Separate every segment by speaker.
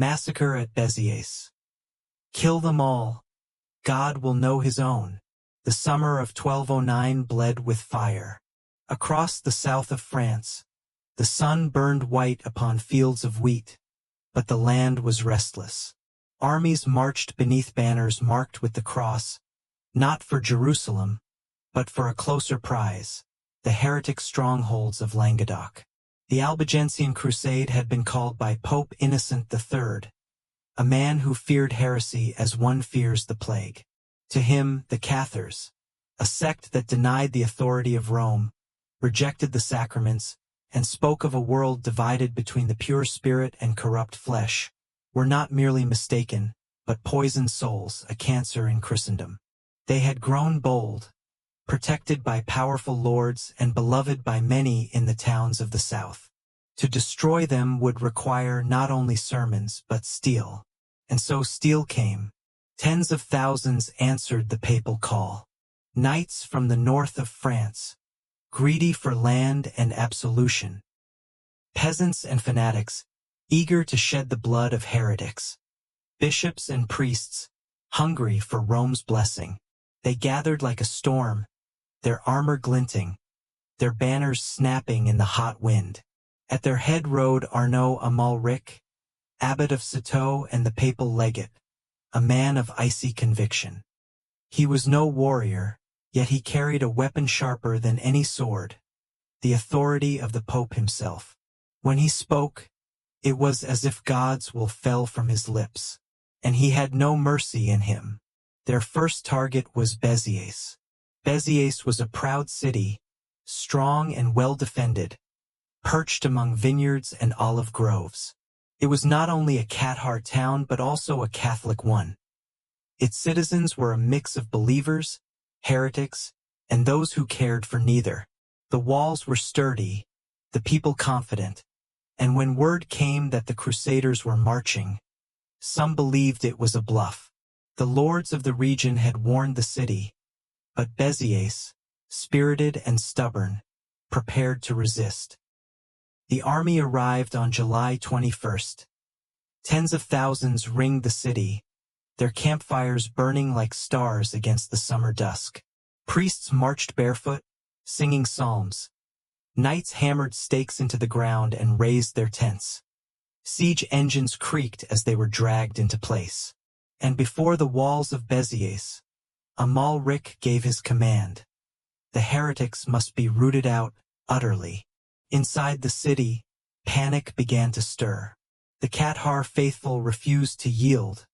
Speaker 1: Massacre at Béziers. Kill them all. God will know his own. The summer of 1209 bled with fire. Across the south of France, the sun burned white upon fields of wheat, but the land was restless. Armies marched beneath banners marked with the cross, not for Jerusalem, but for a closer prize, the heretic strongholds of Languedoc. The Albigensian Crusade had been called by Pope Innocent III, a man who feared heresy as one fears the plague. To him, the Cathars, a sect that denied the authority of Rome, rejected the sacraments, and spoke of a world divided between the pure spirit and corrupt flesh, were not merely mistaken, but poisoned souls, a cancer in Christendom. They had grown bold, protected by powerful lords and beloved by many in the towns of the south. To destroy them would require not only sermons but steel. And so steel came. Tens of thousands answered the papal call. Knights from the north of France, greedy for land and absolution. Peasants and fanatics, eager to shed the blood of heretics. Bishops and priests, hungry for Rome's blessing. They gathered like a storm, their armor glinting, their banners snapping in the hot wind. At their head rode Arnaud Amalric, abbot of Citeaux and the papal legate, a man of icy conviction. He was no warrior, yet he carried a weapon sharper than any sword, the authority of the Pope himself. When he spoke, it was as if God's will fell from his lips, and he had no mercy in him. Their first target was Béziers. Béziers was a proud city, strong and well defended, perched among vineyards and olive groves. It was not only a Cathar town but also a Catholic one. Its citizens were a mix of believers, heretics, and those who cared for neither. The walls were sturdy, the people confident, and when word came that the Crusaders were marching, some believed it was a bluff. The lords of the region had warned the city, but Béziers, spirited and stubborn, prepared to resist. The army arrived on July 21st. Tens of thousands ringed the city, their campfires burning like stars against the summer dusk. Priests marched barefoot, singing psalms. Knights hammered stakes into the ground and raised their tents. Siege engines creaked as they were dragged into place. And before the walls of Béziers, Amalric gave his command. The heretics must be rooted out utterly. Inside the city, panic began to stir. The Cathar faithful refused to yield,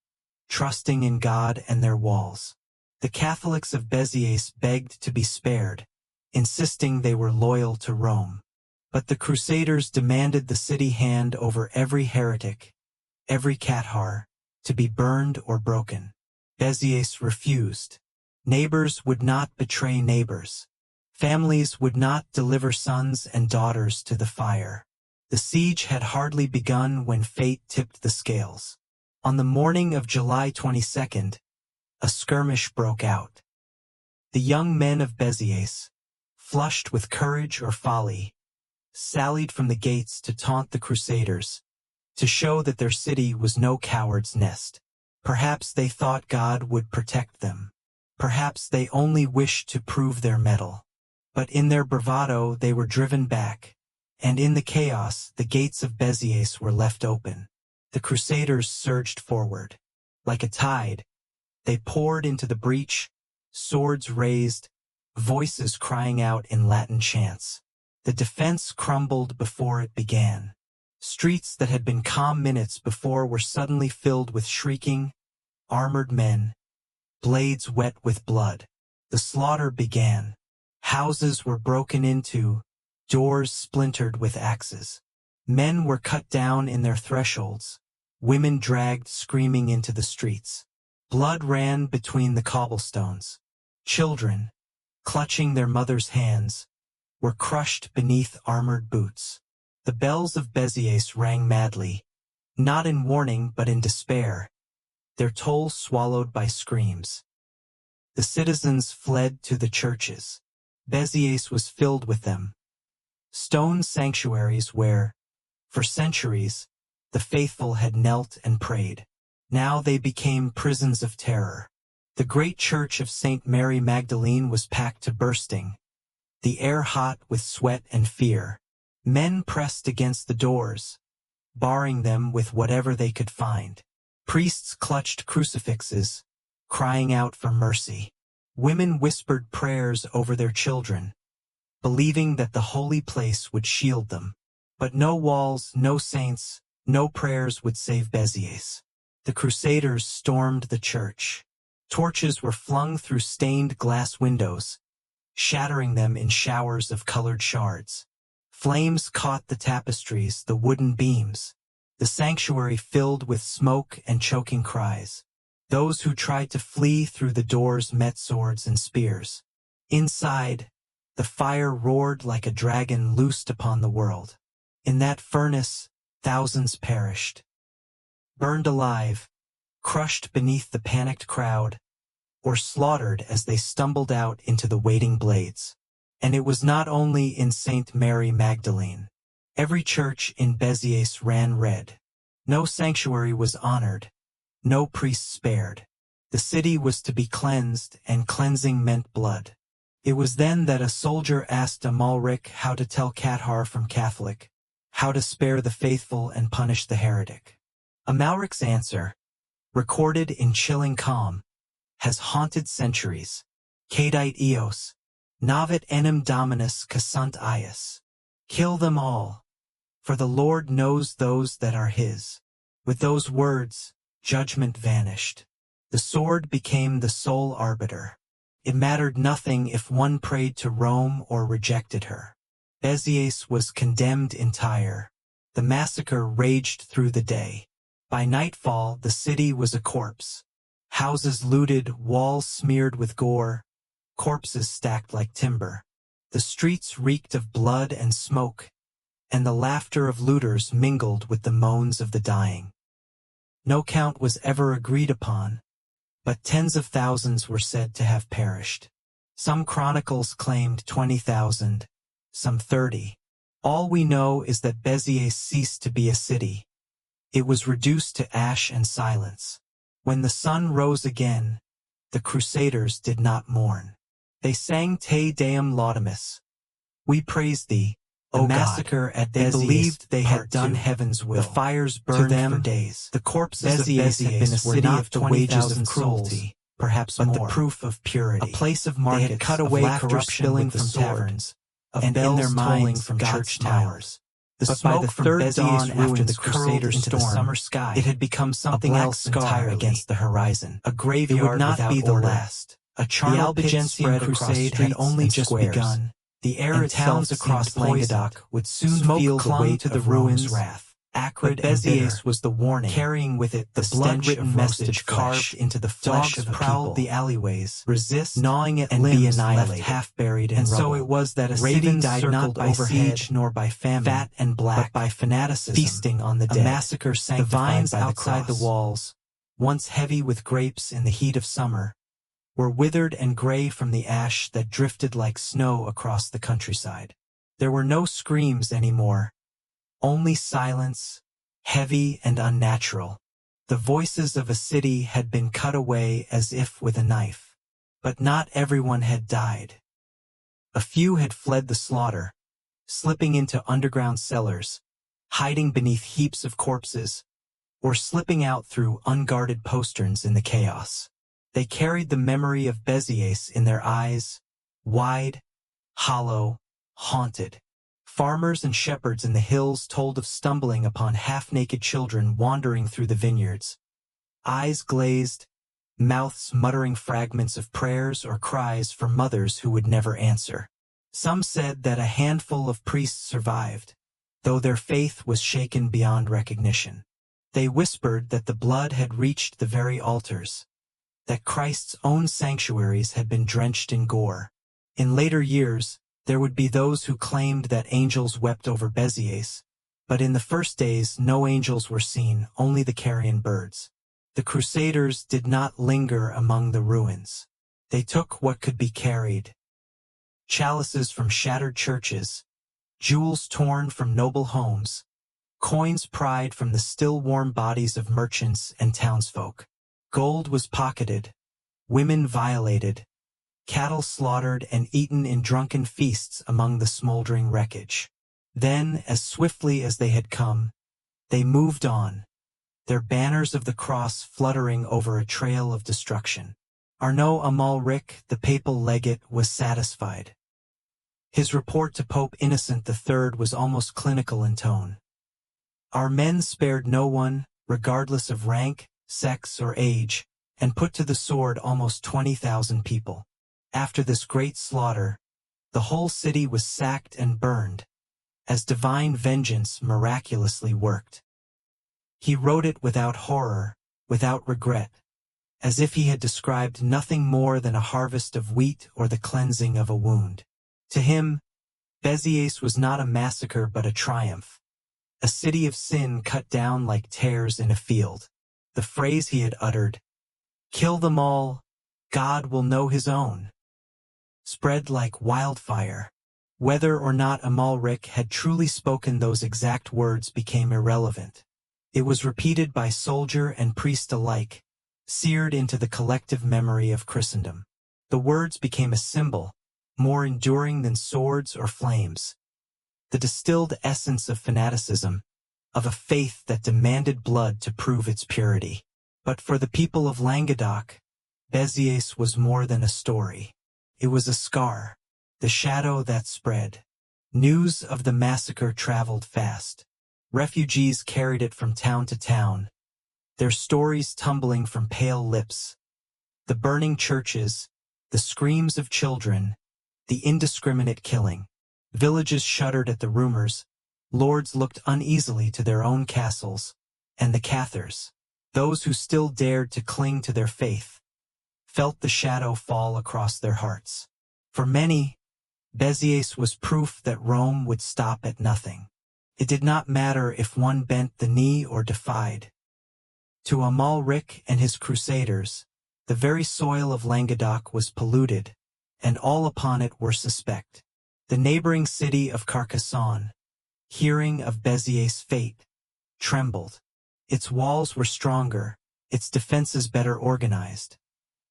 Speaker 1: trusting in God and their walls. The Catholics of Béziers begged to be spared, insisting they were loyal to Rome. But the Crusaders demanded the city hand over every heretic, every Cathar, to be burned or broken. Béziers refused. Neighbors would not betray neighbors. Families would not deliver sons and daughters to the fire. The siege had hardly begun when fate tipped the scales. On the morning of July 22nd, a skirmish broke out. The young men of Béziers, flushed with courage or folly, sallied from the gates to taunt the Crusaders, to show that their city was no coward's nest. Perhaps they thought God would protect them. Perhaps they only wished to prove their mettle. But in their bravado they were driven back, and in the chaos the gates of Béziers were left open. The Crusaders surged forward. Like a tide, they poured into the breach, swords raised, voices crying out in Latin chants. The defense crumbled before it began. Streets that had been calm minutes before were suddenly filled with shrieking, armored men, blades wet with blood. The slaughter began. Houses were broken into, doors splintered with axes. Men were cut down in their thresholds, women dragged screaming into the streets. Blood ran between the cobblestones. Children, clutching their mothers' hands, were crushed beneath armored boots. The bells of Béziers rang madly, not in warning but in despair, their toll swallowed by screams. The citizens fled to the churches. Béziers was filled with them. Stone sanctuaries where, for centuries, The faithful had knelt and prayed. Now they became prisons of terror. The great church of St. Mary Magdalene was packed to bursting, the air hot with sweat and fear. Men pressed against the doors, barring them with whatever they could find. Priests clutched crucifixes, crying out for mercy. Women whispered prayers over their children, believing that the holy place would shield them. But no walls, no saints, no prayers would save Béziers. The Crusaders stormed the church. Torches were flung through stained glass windows, shattering them in showers of colored shards. Flames caught the tapestries, the wooden beams. The sanctuary filled with smoke and choking cries. Those who tried to flee through the doors met swords and spears. Inside, the fire roared like a dragon loosed upon the world. In that furnace, thousands perished, burned alive, crushed beneath the panicked crowd, or slaughtered as they stumbled out into the waiting blades. And it was not only in St. Mary Magdalene. Every church in Béziers ran red. No sanctuary was honored, no priest spared. The city was to be cleansed, and cleansing meant blood. It was then that a soldier asked Amalric how to tell Cathar from Catholic, how to spare the faithful and punish the heretic. Amalric's answer, recorded in chilling calm, has haunted centuries. Cadite eos, navit enim dominus cassant ius. Kill them all, for the Lord knows those that are his. With those words, judgment vanished. The sword became the sole arbiter. It mattered nothing if one prayed to Rome or rejected her. Béziers was condemned entire. The massacre raged through the day. By nightfall, the city was a corpse. Houses looted, walls smeared with gore, corpses stacked like timber. The streets reeked of blood and smoke, and the laughter of looters mingled with the moans of the dying. No count was ever agreed upon, but tens of thousands were said to have perished. Some chronicles claimed 20,000, some 30. All we know is that Béziers ceased to be a city. It was reduced to ash and silence. When the sun rose again, the Crusaders did not mourn. They sang Te Deum Laudamus. We praise thee, O God. Massacre at Béziers. They believed they had done heaven's will. The fires burned for days. The corpses of Béziers had been a city of the wages of cruelty, perhaps more, but the proof of purity. A place of markets, they had cut away corruption spilling from taverns, and bells in their minds from church towers. The smoke by the third dawn after the Crusaders into the summer sky, it had become something else entirely against the horizon. A graveyard it would not be the last. A charnel Albigensian crusade had only just begun. The air and towns across Languedoc would soon feel the weight to the ruins' wrath. Acrid and Béziers was the warning, carrying with it the blood-written message carved into the flesh of the prowled the alleyways, resist, gnawing at limbs left half-buried in rubble. And so it was that a city died not by siege nor by famine, fat and black, but by fanaticism, feasting on the dead. A massacre sanctified the vines by outside the walls, once heavy with grapes in the heat of summer, were withered and gray from the ash that drifted like snow across the countryside. There were no screams anymore, only silence, heavy and unnatural. The voices of a city had been cut away as if with a knife. But not everyone had died. A few had fled the slaughter, slipping into underground cellars, hiding beneath heaps of corpses, or slipping out through unguarded posterns in the chaos. They carried the memory of Béziers in their eyes, wide, hollow, haunted. Farmers and shepherds in the hills told of stumbling upon half-naked children wandering through the vineyards, eyes glazed, mouths muttering fragments of prayers or cries for mothers who would never answer. Some said that a handful of priests survived, though their faith was shaken beyond recognition. They whispered that the blood had reached the very altars, that Christ's own sanctuaries had been drenched in gore. In later years, there would be those who claimed that angels wept over Béziers, but in the first days no angels were seen, only the carrion birds. The Crusaders did not linger among the ruins. They took what could be carried: chalices from shattered churches, jewels torn from noble homes, Coins pried from the still warm bodies of merchants and townsfolk. Gold was pocketed, women violated, cattle slaughtered and eaten in drunken feasts among the smoldering wreckage. Then, as swiftly as they had come, they moved on, their banners of the cross fluttering over a trail of destruction. Arnaud Amalric, the papal legate, was satisfied. His report to Pope Innocent III was almost clinical in tone. Our men spared no one, regardless of rank, sex, or age, and put to the sword almost 20,000 people. After this great slaughter, the whole city was sacked and burned, as divine vengeance miraculously worked. He wrote it without horror, without regret, as if he had described nothing more than a harvest of wheat or the cleansing of a wound. To him, Béziers was not a massacre but a triumph, a city of sin cut down like tares in a field. The phrase he had uttered, "Kill them all, God will know his own," spread like wildfire. Whether or not Amalric had truly spoken those exact words became irrelevant. It was repeated by soldier and priest alike, seared into the collective memory of Christendom. The words became a symbol, more enduring than swords or flames. The distilled essence of fanaticism, of a faith that demanded blood to prove its purity. But for the people of Languedoc, Béziers was more than a story. It was a scar, the shadow that spread. News of the massacre traveled fast. Refugees carried it from town to town, their stories tumbling from pale lips. The burning churches, the screams of children, the indiscriminate killing. Villages shuddered at the rumors, lords looked uneasily to their own castles, and the Cathars, those who still dared to cling to their faith, felt the shadow fall across their hearts. For many, Béziers was proof that Rome would stop at nothing. It did not matter if one bent the knee or defied. To Amalric and his crusaders, the very soil of Languedoc was polluted, and all upon it were suspect. The neighboring city of Carcassonne, hearing of Béziers' fate, trembled. Its walls were stronger, its defenses better organized.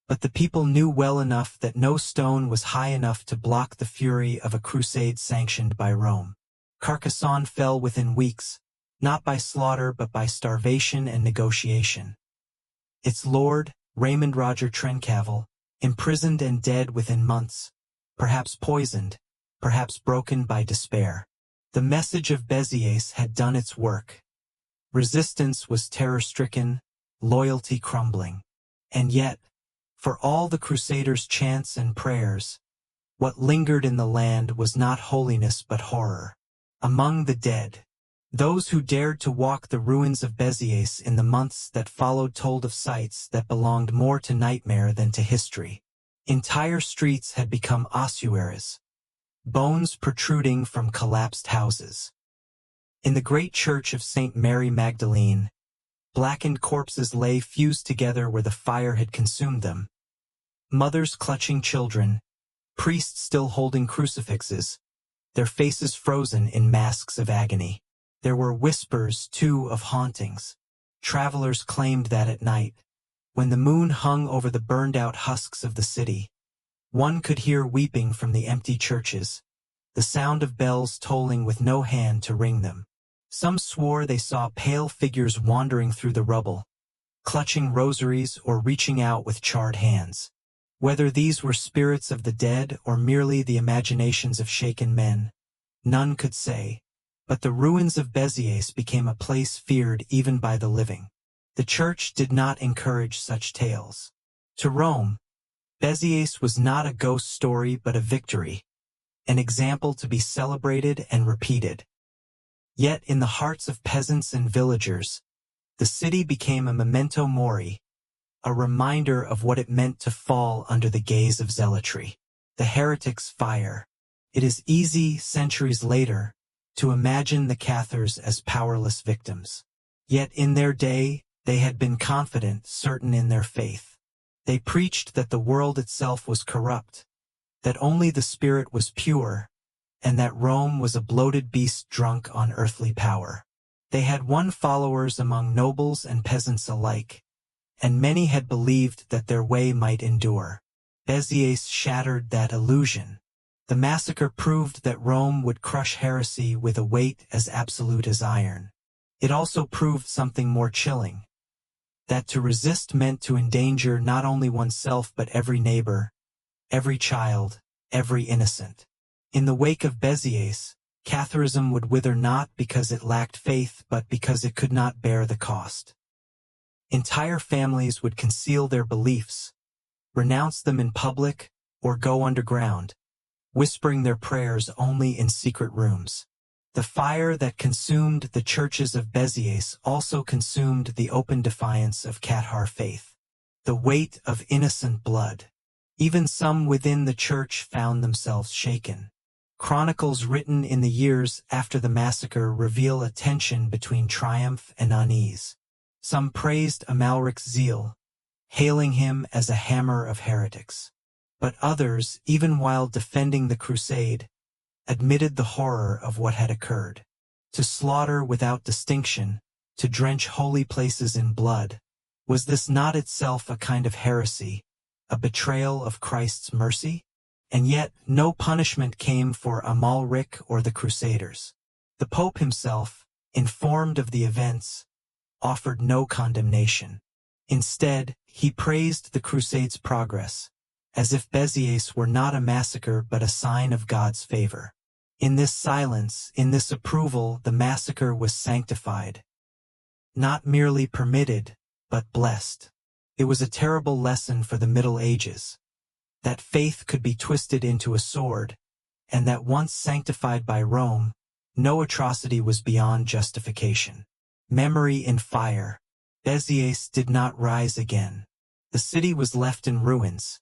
Speaker 1: But the people knew well enough that no stone was high enough to block the fury of a crusade sanctioned by Rome. Carcassonne fell within weeks, not by slaughter but by starvation and negotiation. Its lord, Raymond Roger Trencavel, imprisoned and dead within months, perhaps poisoned, perhaps broken by despair. The message of Béziers had done its work. Resistance was terror-stricken, loyalty crumbling. And yet, for all the crusaders' chants and prayers, what lingered in the land was not holiness but horror. Among the dead, those who dared to walk the ruins of Béziers in the months that followed told of sights that belonged more to nightmare than to history. Entire streets had become ossuaries, bones protruding from collapsed houses. In the great church of St. Mary Magdalene, blackened corpses lay fused together where the fire had consumed them. Mothers clutching children, priests still holding crucifixes, their faces frozen in masks of agony. There were whispers, too, of hauntings. Travelers claimed that at night, when the moon hung over the burned-out husks of the city, one could hear weeping from the empty churches, the sound of bells tolling with no hand to ring them. Some swore they saw pale figures wandering through the rubble, clutching rosaries or reaching out with charred hands. Whether these were spirits of the dead or merely the imaginations of shaken men, none could say, but the ruins of Béziers became a place feared even by the living. The church did not encourage such tales. To Rome, Béziers was not a ghost story but a victory, an example to be celebrated and repeated. Yet in the hearts of peasants and villagers, the city became a memento mori, a reminder of what it meant to fall under the gaze of zealotry, the heretic's fire. It is easy, centuries later, to imagine the Cathars as powerless victims. Yet in their day, they had been confident, certain in their faith. They preached that the world itself was corrupt, that only the spirit was pure, and that Rome was a bloated beast drunk on earthly power. They had won followers among nobles and peasants alike, and many had believed that their way might endure. Béziers shattered that illusion. The massacre proved that Rome would crush heresy with a weight as absolute as iron. It also proved something more chilling, that to resist meant to endanger not only oneself but every neighbor, every child, every innocent. In the wake of Béziers, Catharism would wither not because it lacked faith but because it could not bear the cost. Entire families would conceal their beliefs, renounce them in public, or go underground, whispering their prayers only in secret rooms. The fire that consumed the churches of Béziers also consumed the open defiance of Cathar faith. The weight of innocent blood. Even some within the church found themselves shaken. Chronicles written in the years after the massacre reveal a tension between triumph and unease. Some praised Amalric's zeal, hailing him as a hammer of heretics. But others, even while defending the crusade, admitted the horror of what had occurred. To slaughter without distinction, to drench holy places in blood, was this not itself a kind of heresy, a betrayal of Christ's mercy? And yet, no punishment came for Amalric or the Crusaders. The Pope himself, informed of the events, offered no condemnation. Instead, he praised the Crusade's progress, as if Béziers were not a massacre but a sign of God's favor. In this silence, in this approval, the massacre was sanctified. Not merely permitted, but blessed. It was a terrible lesson for the Middle Ages, that faith could be twisted into a sword, and that once sanctified by Rome, no atrocity was beyond justification. Memory in fire. Béziers did not rise again. The city was left in ruins.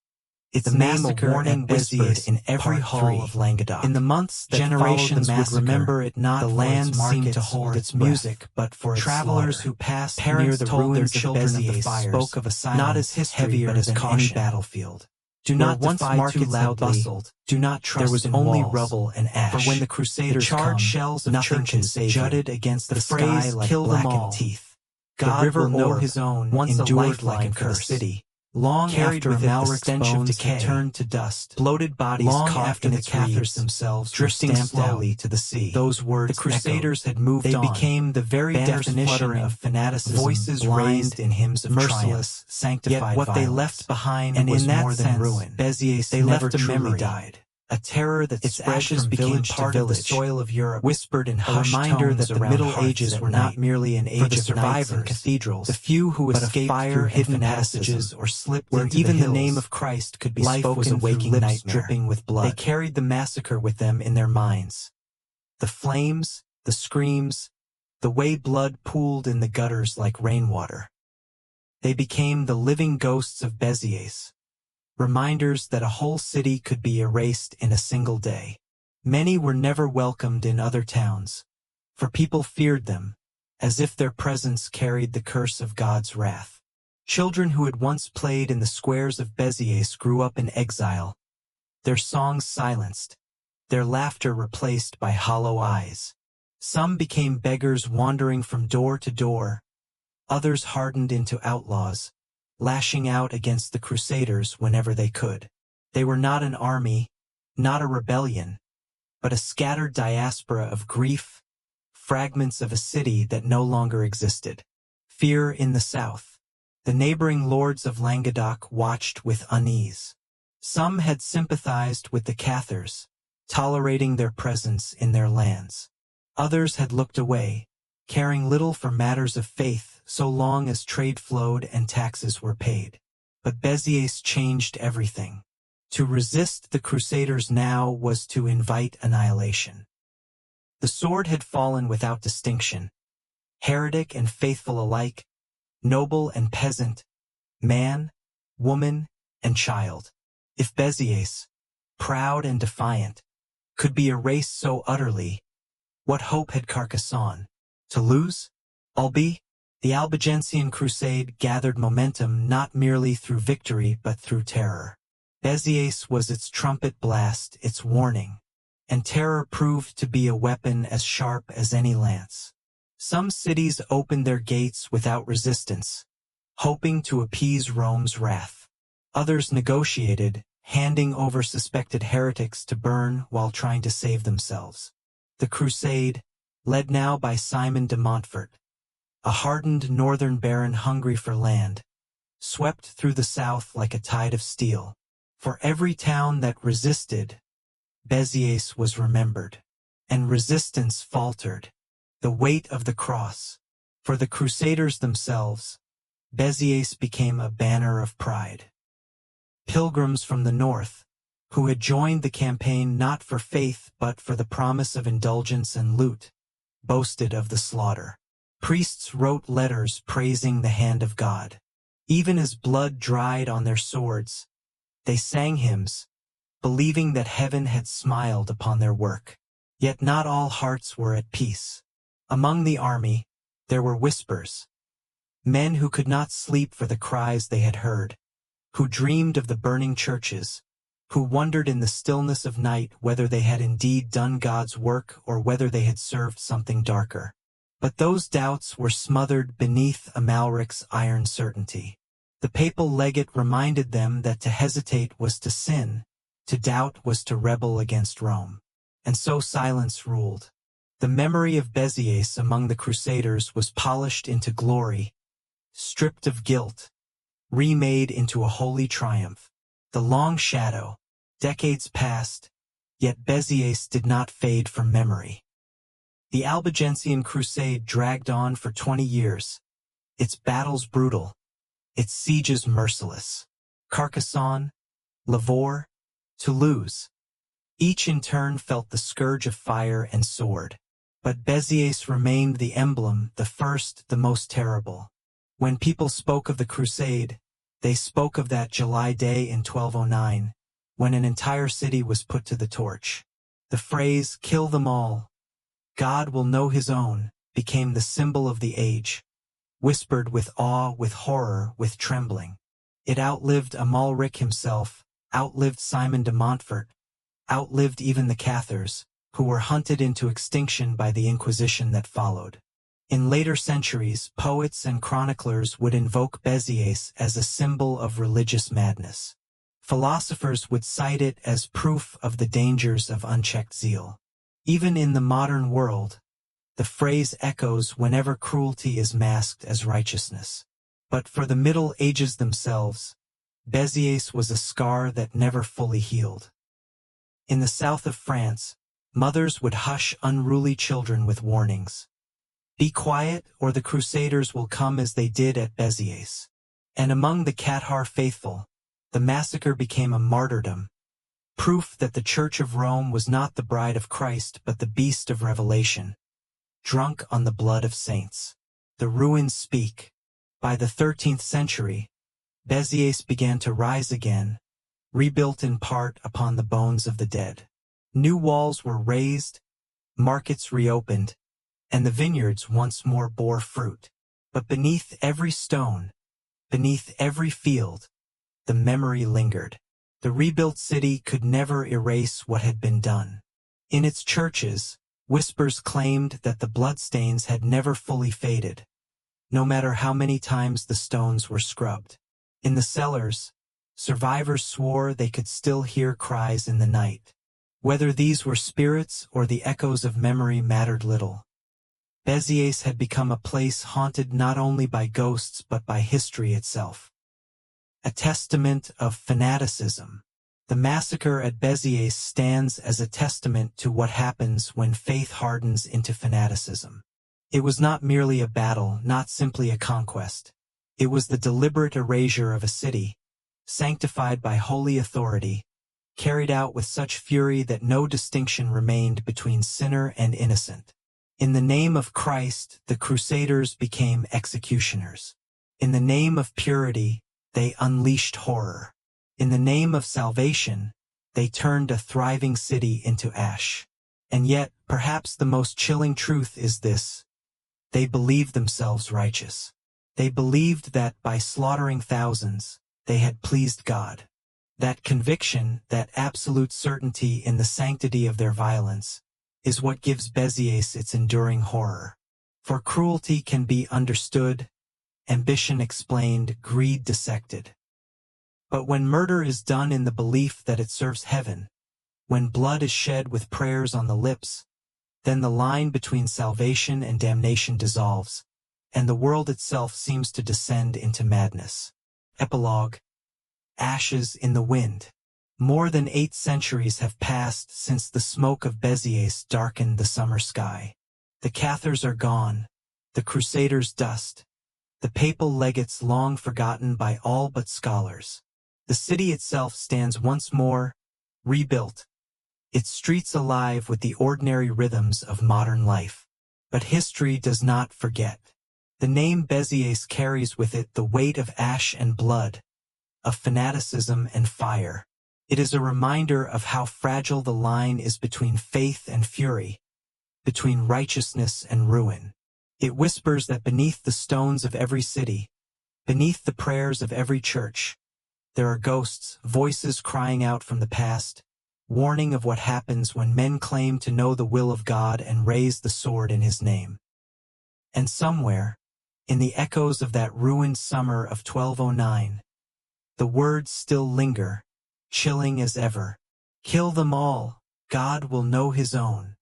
Speaker 1: Its name a warning whispered in every hall of Languedoc. In the months that generations would remember it not, the land seemed to hold its music, but for travelers who passed near the ruins of Béziers spoke of a silence not as history but as any battlefield. Do not defy too loudly. Bustled, do not trust. There was only rubble and ash. For when the Crusaders charged, shells of churches jutted against the sky like blackened teeth. God will know His own once endured like a curse. City. Long carried after Amalric's bones had turned to dust, bloated bodies caught after the Cathars themselves drifting slowly to the sea. Those words, the Crusaders had moved on. They became the very definition of fanaticism, voices raised in hymns of merciless, sanctified violence. Yet what they left behind was more than ruin. Béziers they left a memory died. A terror that its ashes became part of the soil of Europe, whispered in hushed tones that the Middle Ages were not merely an age of survivors and cathedrals, the few who escaped through hidden passages or slipped where even the name of Christ could be spoken through lips dripping with blood. They carried the massacre with them in their minds. The flames, the screams, the way blood pooled in the gutters like rainwater. They became the living ghosts of Béziers. Reminders that a whole city could be erased in a single day. Many were never welcomed in other towns, for people feared them, as if their presence carried the curse of God's wrath. Children who had once played in the squares of Béziers grew up in exile, their songs silenced, their laughter replaced by hollow eyes. Some became beggars wandering from door to door, others hardened into outlaws, lashing out against the Crusaders whenever they could. They were not an army, not a rebellion, but a scattered diaspora of grief, fragments of a city that no longer existed. Fear in the south. The neighboring lords of Languedoc watched with unease. Some had sympathized with the Cathars, tolerating their presence in their lands. Others had looked away, caring little for matters of faith so long as trade flowed and taxes were paid. But Béziers changed everything. To resist the Crusaders now was to invite annihilation. The sword had fallen without distinction, heretic and faithful alike, noble and peasant, man, woman, and child. If Béziers, proud and defiant, could be erased so utterly, what hope had Carcassonne? To lose? Albi? The Albigensian crusade gathered momentum not merely through victory but through terror. Béziers was its trumpet blast, its warning, and terror proved to be a weapon as sharp as any lance. Some cities opened their gates without resistance, hoping to appease Rome's wrath. Others negotiated, handing over suspected heretics to burn while trying to save themselves. The crusade, led now by Simon de Montfort, a hardened northern baron hungry for land, swept through the south like a tide of steel. For every town that resisted, Béziers was remembered, and resistance faltered. The weight of the cross. For the Crusaders themselves, Béziers became a banner of pride. Pilgrims from the north, who had joined the campaign not for faith but for the promise of indulgence and loot, boasted of the slaughter. Priests wrote letters praising the hand of God. Even as blood dried on their swords, they sang hymns, believing that heaven had smiled upon their work. Yet not all hearts were at peace. Among the army, there were whispers. Men who could not sleep for the cries they had heard, who dreamed of the burning churches, who wondered in the stillness of night whether they had indeed done God's work or whether they had served something darker. But those doubts were smothered beneath Amalric's iron certainty. The papal legate reminded them that to hesitate was to sin, to doubt was to rebel against Rome. And so silence ruled. The memory of Béziers among the Crusaders was polished into glory, stripped of guilt, remade into a holy triumph. The long shadow, decades passed, yet Béziers did not fade from memory. The Albigensian crusade dragged on for 20 years, its battles brutal, its sieges merciless. Carcassonne, Lavore, Toulouse. Each in turn felt the scourge of fire and sword. But Béziers remained the emblem, the first, the most terrible. When people spoke of the crusade, they spoke of that July day in 1209, when an entire city was put to the torch. The phrase, "Kill them all, God will know his own," became the symbol of the age, whispered with awe, with horror, with trembling. It outlived Amalric himself, outlived Simon de Montfort, outlived even the Cathars, who were hunted into extinction by the Inquisition that followed. In later centuries, poets and chroniclers would invoke Béziers as a symbol of religious madness. Philosophers would cite it as proof of the dangers of unchecked zeal. Even in the modern world, the phrase echoes whenever cruelty is masked as righteousness. But for the Middle Ages themselves, Béziers was a scar that never fully healed. In the south of France, mothers would hush unruly children with warnings. Be quiet, or the Crusaders will come, as they did at Béziers. And among the Cathar faithful, the massacre became a martyrdom, proof that the Church of Rome was not the bride of Christ but the beast of Revelation, drunk on the blood of saints. The ruins speak. By the 13th century, Béziers began to rise again, rebuilt in part upon the bones of the dead. New walls were raised, markets reopened, and the vineyards once more bore fruit. But beneath every stone, beneath every field, the memory lingered. The rebuilt city could never erase what had been done. In its churches, whispers claimed that the bloodstains had never fully faded, no matter how many times the stones were scrubbed. In the cellars, survivors swore they could still hear cries in the night. Whether these were spirits or the echoes of memory mattered little. Béziers had become a place haunted not only by ghosts but by history itself. A testament of fanaticism. The massacre at Béziers stands as a testament to what happens when faith hardens into fanaticism. It was not merely a battle, not simply a conquest. It was the deliberate erasure of a city, sanctified by holy authority, carried out with such fury that no distinction remained between sinner and innocent. In the name of Christ, the Crusaders became executioners. In the name of purity, they unleashed horror. In the name of salvation, they turned a thriving city into ash. And yet, perhaps the most chilling truth is this: they believed themselves righteous. They believed that by slaughtering thousands, they had pleased God. That conviction, that absolute certainty in the sanctity of their violence, is what gives Béziers its enduring horror. For cruelty can be understood, ambition explained, greed dissected. But when murder is done in the belief that it serves heaven, when blood is shed with prayers on the lips, then the line between salvation and damnation dissolves, and the world itself seems to descend into madness. Epilogue. Ashes in the wind. More than 8 centuries have passed since the smoke of Béziers darkened the summer sky. The Cathars are gone, the Crusaders dust, the papal legates long forgotten by all but scholars. The city itself stands once more, rebuilt, its streets alive with the ordinary rhythms of modern life. But history does not forget. The name Béziers carries with it the weight of ash and blood, of fanaticism and fire. It is a reminder of how fragile the line is between faith and fury, between righteousness and ruin. It whispers that beneath the stones of every city, beneath the prayers of every church, there are ghosts, voices crying out from the past, warning of what happens when men claim to know the will of God and raise the sword in His name. And somewhere, in the echoes of that ruined summer of 1209, the words still linger, chilling as ever. Kill them all, God will know His own.